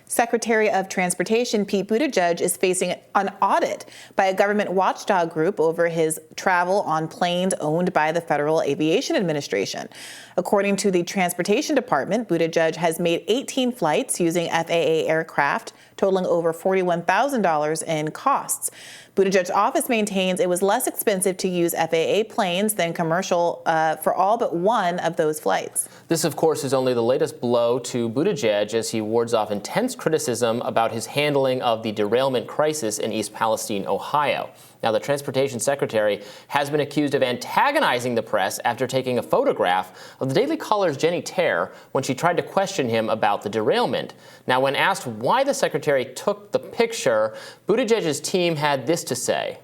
Secretary of Transportation Pete Buttigieg is facing an audit by a government watchdog group over his travel on planes owned by the Federal Aviation Administration. According to the Transportation Department, Buttigieg has made 18 flights using FAA aircraft, totaling over $41,000 in costs. Buttigieg's office maintains it was less expensive to use FAA planes than commercial for all but one of those flights. This, of course, is only the latest blow to Buttigieg as he wards off intense criticism about his handling of the derailment crisis in East Palestine, Ohio. Now, the transportation secretary has been accused of antagonizing the press after taking a photograph of the Daily Caller's Jennie Taer when she tried to question him about the derailment. Now, when asked why the secretary took the picture, Buttigieg's team had this to say.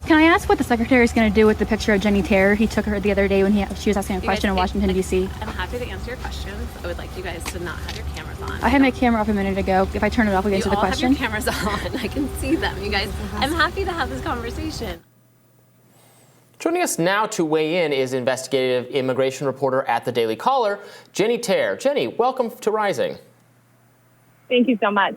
Can I ask what the secretary is going to do with the picture of Jennie Taer? He took her the other day when she was asking a question in Washington, D.C. I'm happy to answer your questions. I would like you guys to not have your cameras on. I had my camera off a minute ago. If I turn it off, we can answer the question. You all have your cameras on. I can see them. You guys, I'm happy to have this conversation. Joining us now to weigh in is investigative immigration reporter at the Daily Caller, Jennie Taer. Jennie, welcome to Rising. Thank you so much.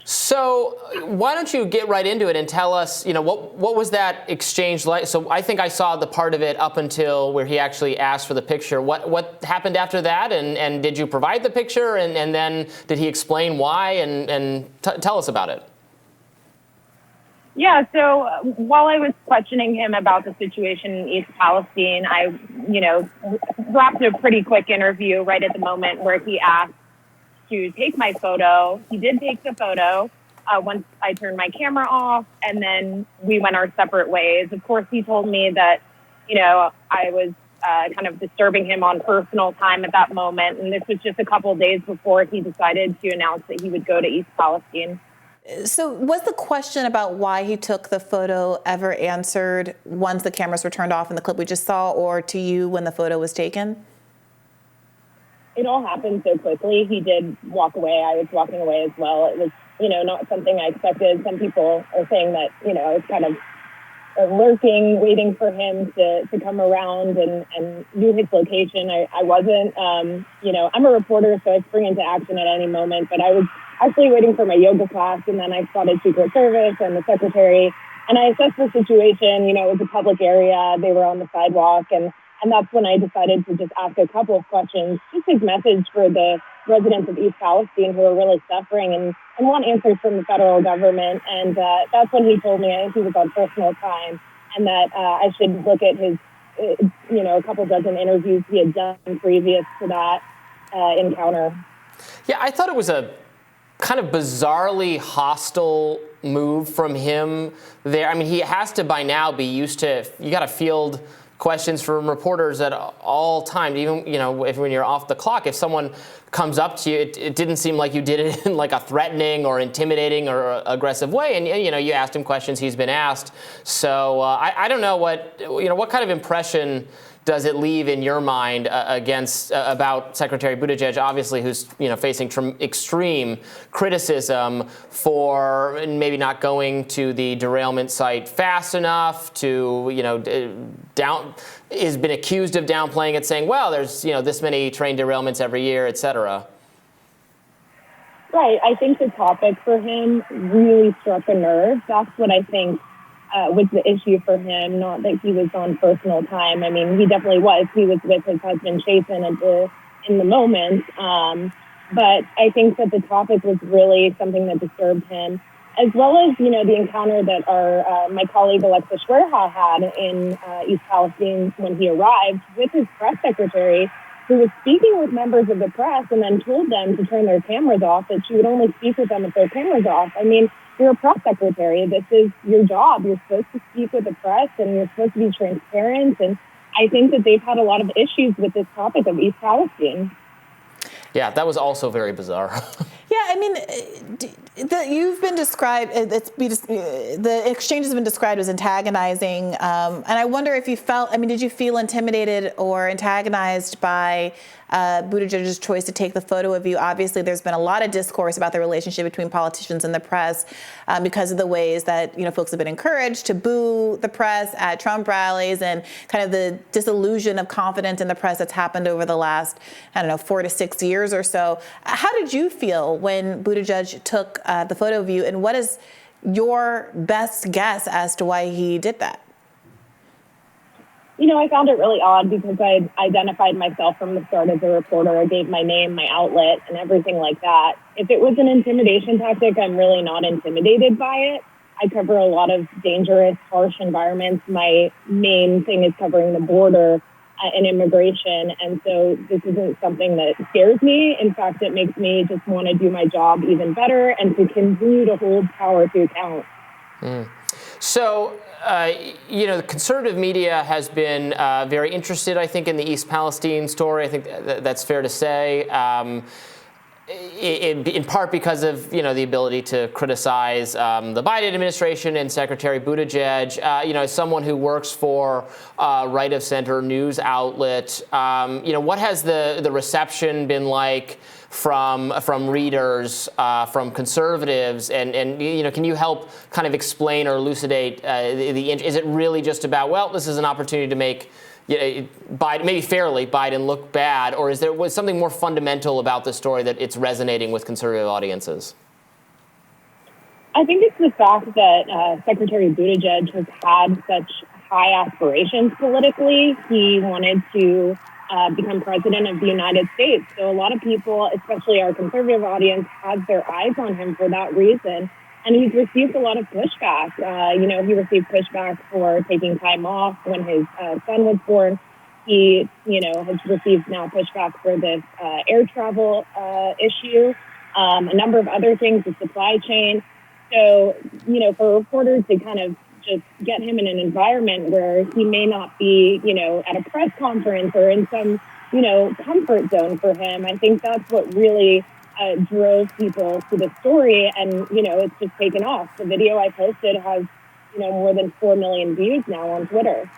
So why don't you get right into it and tell us, what was that exchange like? So I think I saw the part of it up until where he actually asked for the picture. What happened after that? And did you provide the picture? And then did he explain why? And tell us about it. Yeah, so while I was questioning him about the situation in East Palestine, I, wrapped a pretty quick interview right at the moment where he asked to take my photo. He did take the photo once I turned my camera off, and then we went our separate ways. Of course, he told me that, I was kind of disturbing him on personal time at that moment, and this was just a couple of days before he decided to announce that he would go to East Palestine. So was the question about why he took the photo ever answered once the cameras were turned off in the clip we just saw, or to you when the photo was taken? It all happened so quickly. He did walk away. I was walking away as well. It was, not something I expected. Some people are saying that, I was kind of lurking, waiting for him to come around and knew his location. I wasn't, I'm a reporter, so I spring into action at any moment. But I was actually waiting for my yoga class, and then I spotted Secret Service and the secretary. And I assessed the situation. It was a public area. They were on the sidewalk. And that's when I decided to just ask a couple of questions, just his message for the residents of East Palestine who are really suffering and want answers from the federal government. And that's when he told me, I think he was on personal time, and that I should look at his, a couple dozen interviews he had done previous to that encounter. Yeah, I thought it was a kind of bizarrely hostile move from him there. I mean, he has to by now be used to, you got to field questions from reporters at all times, even, when you're off the clock. If someone comes up to you, it didn't seem like you did it in like a threatening or intimidating or aggressive way. And, you asked him questions he's been asked. So I don't know what kind of impression does it leave in your mind about Secretary Buttigieg, obviously, who's facing extreme criticism for maybe not going to the derailment site fast enough, to has been accused of downplaying it, saying, well, there's this many train derailments every year, et cetera. Right. I think the topic for him really struck a nerve. That's what I think was the issue for him, not that he was on personal time. I mean, he definitely was. He was with his husband, Jason, in the moment. But I think that the topic was really something that disturbed him, as well as, the encounter that my colleague Alexa Schwerha had in East Palestine when he arrived with his press secretary, who was speaking with members of the press and then told them to turn their cameras off, that she would only speak with them with their cameras off. I mean, you're a press secretary. This is your job. You're supposed to speak with the press, and you're supposed to be transparent. And I think that they've had a lot of issues with this topic of East Palestine. Yeah, that was also very bizarre. Yeah, I mean, you've been described, the exchange has been described as antagonizing. And I wonder if you did you feel intimidated or antagonized by Buttigieg's choice to take the photo of you. Obviously, there's been a lot of discourse about the relationship between politicians and the press because of the ways that folks have been encouraged to boo the press at Trump rallies and kind of the disillusion of confidence in the press that's happened over the last, 4 to 6 years or so. How did you feel when Buttigieg took the photo of you, and what is your best guess as to why he did that? I found it really odd because I identified myself from the start as a reporter. I gave my name, my outlet, and everything like that. If it was an intimidation tactic, I'm really not intimidated by it. I cover a lot of dangerous, harsh environments. My main thing is covering the border and immigration. And so this isn't something that scares me. In fact, it makes me just want to do my job even better and to continue to hold power to account. So, the conservative media has been very interested, I think, in the East Palestine story. I think that's fair to say. In part because of the ability to criticize the Biden administration and Secretary Buttigieg. As someone who works for a right of center news outlet, what has the reception been like from readers, from conservatives, and can you help kind of explain or elucidate is it really just about, well, this is an opportunity to make Biden, maybe fairly, Biden look bad, or was something more fundamental about the story that it's resonating with conservative audiences? I think it's the fact that Secretary Buttigieg has had such high aspirations politically. He wanted to become president of the United States. So a lot of people, especially our conservative audience, had their eyes on him for that reason. And he's received a lot of pushback. He received pushback for taking time off when his son was born. He, has received now pushback for this air travel issue, a number of other things, the supply chain. So, for reporters to kind of just get him in an environment where he may not be, at a press conference or in some, comfort zone for him, I think that's what really drove people to the story, and it's just taken off. The video I posted has more than 4 million views now on Twitter.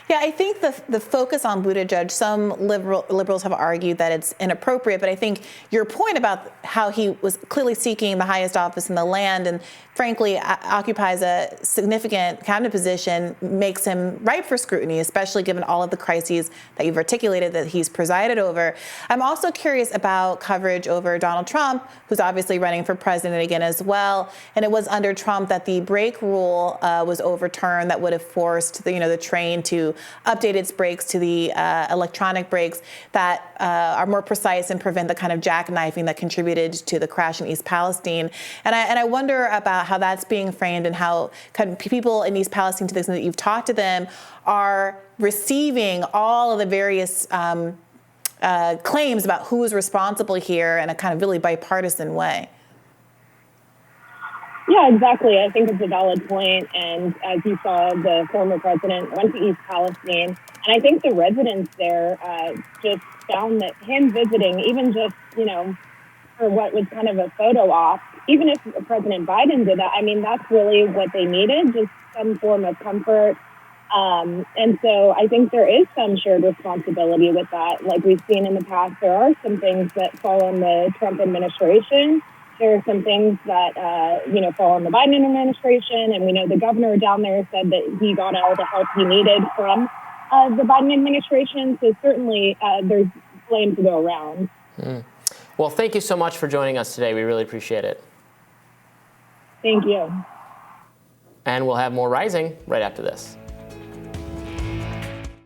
Yeah, I think the focus on Buttigieg, some liberals have argued that it's inappropriate, but I think your point about how he was clearly seeking the highest office in the land and frankly occupies a significant cabinet position makes him ripe for scrutiny, especially given all of the crises that you've articulated that he's presided over. I'm also curious about coverage over Donald Trump, who's obviously running for president again as well. And it was under Trump that the brake rule was overturned that would have forced the train to update its brakes to the electronic brakes that are more precise and prevent the kind of jackknifing that contributed to the crash in East Palestine. And I wonder about how that's being framed and how kind of people in East Palestine, to the extent that you've talked to them, are receiving all of the various claims about who is responsible here in a kind of really bipartisan way. Yeah, exactly. I think it's a valid point. And as you saw, the former president went to East Palestine. And I think the residents there just found that him visiting, even just, for what was kind of a photo op, even if President Biden did that, I mean, that's really what they needed, just some form of comfort. And so I think there is some shared responsibility with that. Like we've seen in the past, there are some things that fall on the Trump administration. There are some things that, fall on the Biden administration. And we know the governor down there said that he got all the help he needed from the Biden administration. So certainly there's blame to go around. Well, thank you so much for joining us today. We really appreciate it. Thank you. And we'll have more Rising right after this.